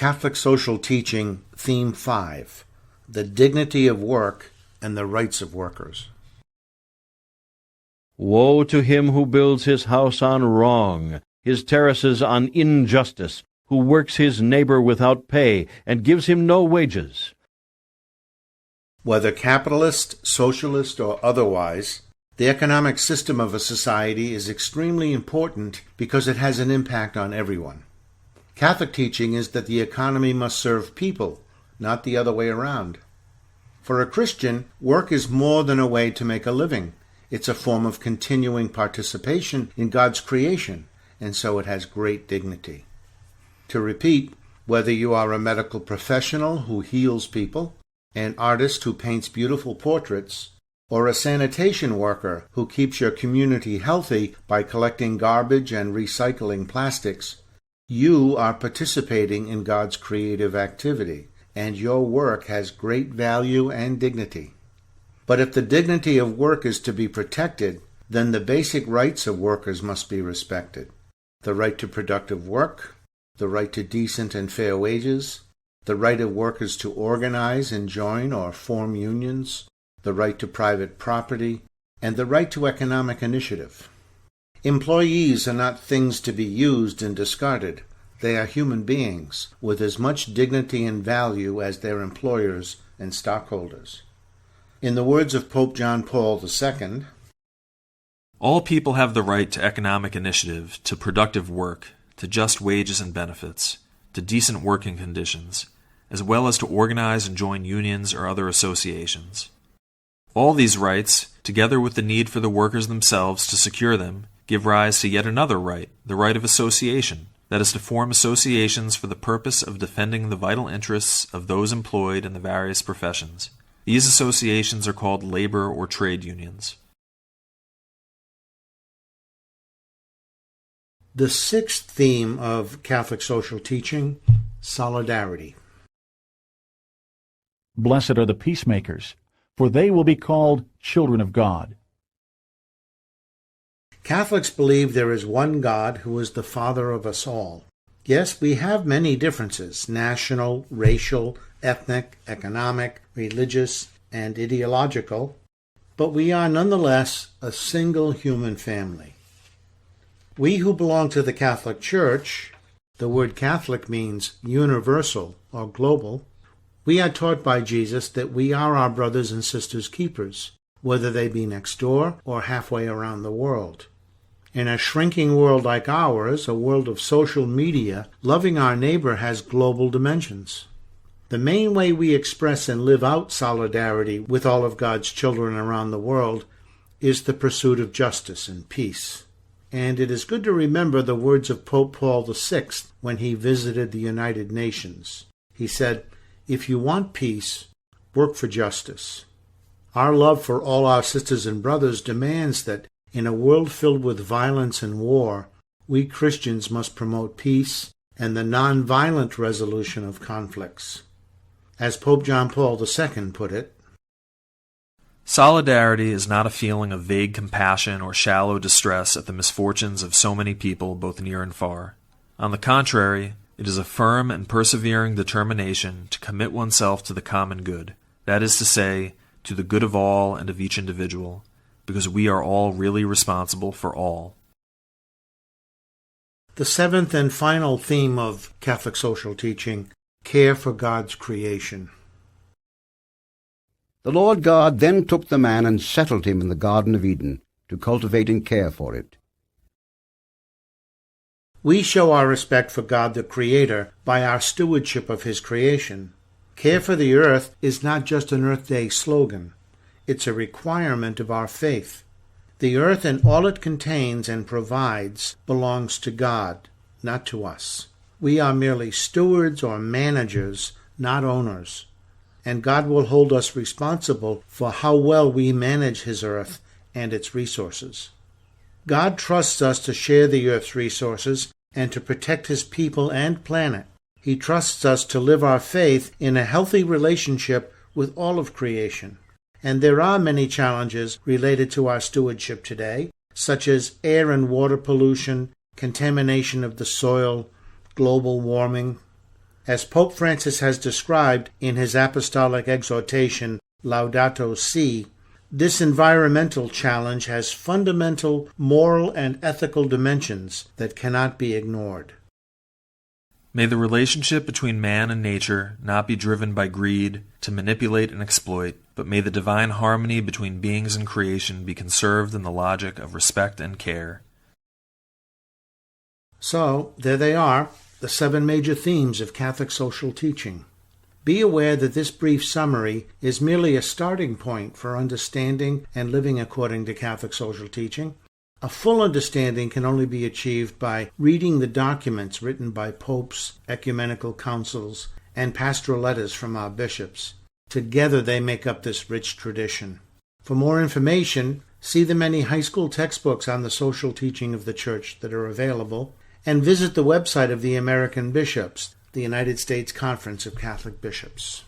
Catholic Social Teaching, Theme 5, The Dignity of Work and the Rights of Workers. Woe to him who builds his house on wrong, his terraces on injustice, who works his neighbor without pay and gives him no wages. Whether capitalist, socialist, or otherwise, the economic system of a society is extremely important because it has an impact on everyone. Catholic teaching is that the economy must serve people, not the other way around. For a Christian, work is more than a way to make a living. It's a form of continuing participation in God's creation, and so it has great dignity. To repeat, whether you are a medical professional who heals people, an artist who paints beautiful portraits, or a sanitation worker who keeps your community healthy by collecting garbage and recycling plastics, you are participating in God's creative activity, and your work has great value and dignity. But if the dignity of work is to be protected, then the basic rights of workers must be respected. The right to productive work, the right to decent and fair wages, the right of workers to organize and join or form unions, the right to private property, and the right to economic initiative. Employees are not things to be used and discarded. They are human beings with as much dignity and value as their employers and stockholders. In the words of Pope John Paul II, all people have the right to economic initiative, to productive work, to just wages and benefits, to decent working conditions, as well as to organize and join unions or other associations. All these rights, together with the need for the workers themselves to secure them, give rise to yet another right, the right of association, that is to form associations for the purpose of defending the vital interests of those employed in the various professions. These associations are called labor or trade unions. The sixth theme of Catholic social teaching, solidarity. Blessed are the peacemakers, for they will be called children of God. Catholics believe there is one God who is the Father of us all. Yes, we have many differences, national, racial, ethnic, economic, religious, and ideological, but we are nonetheless a single human family. We who belong to the Catholic Church, the word Catholic means universal or global, we are taught by Jesus that we are our brothers and sisters' keepers, whether they be next door or halfway around the world. In a shrinking world like ours, a world of social media, loving our neighbor has global dimensions. The main way we express and live out solidarity with all of God's children around the world is the pursuit of justice and peace. And it is good to remember the words of Pope Paul VI when he visited the United Nations. He said, "If you want peace, work for justice." Our love for all our sisters and brothers demands that in a world filled with violence and war, we Christians must promote peace and the nonviolent resolution of conflicts. As Pope John Paul II put it, solidarity is not a feeling of vague compassion or shallow distress at the misfortunes of so many people, both near and far. On the contrary, it is a firm and persevering determination to commit oneself to the common good, that is to say, to the good of all and of each individual, because we are all really responsible for all. The seventh and final theme of Catholic social teaching, care for God's creation. The Lord God then took the man and settled him in the Garden of Eden to cultivate and care for it. We show our respect for God the Creator by our stewardship of His creation. Care for the earth is not just an Earth Day slogan. It's a requirement of our faith. The earth and all it contains and provides belongs to God, not to us. We are merely stewards or managers, not owners. And God will hold us responsible for how well we manage His earth and its resources. God trusts us to share the earth's resources and to protect His people and planet. He trusts us to live our faith in a healthy relationship with all of creation. And there are many challenges related to our stewardship today, such as air and water pollution, contamination of the soil, global warming. As Pope Francis has described in his apostolic exhortation Laudato Si, this environmental challenge has fundamental moral and ethical dimensions that cannot be ignored. May the relationship between man and nature not be driven by greed to manipulate and exploit, but may the divine harmony between beings and creation be conserved in the logic of respect and care. So, there they are, the 7 major themes of Catholic social teaching. Be aware that this brief summary is merely a starting point for understanding and living according to Catholic social teaching. A full understanding can only be achieved by reading the documents written by popes, ecumenical councils, and pastoral letters from our bishops. Together they make up this rich tradition. For more information, see the many high school textbooks on the social teaching of the Church that are available, and visit the website of the American Bishops, the United States Conference of Catholic Bishops.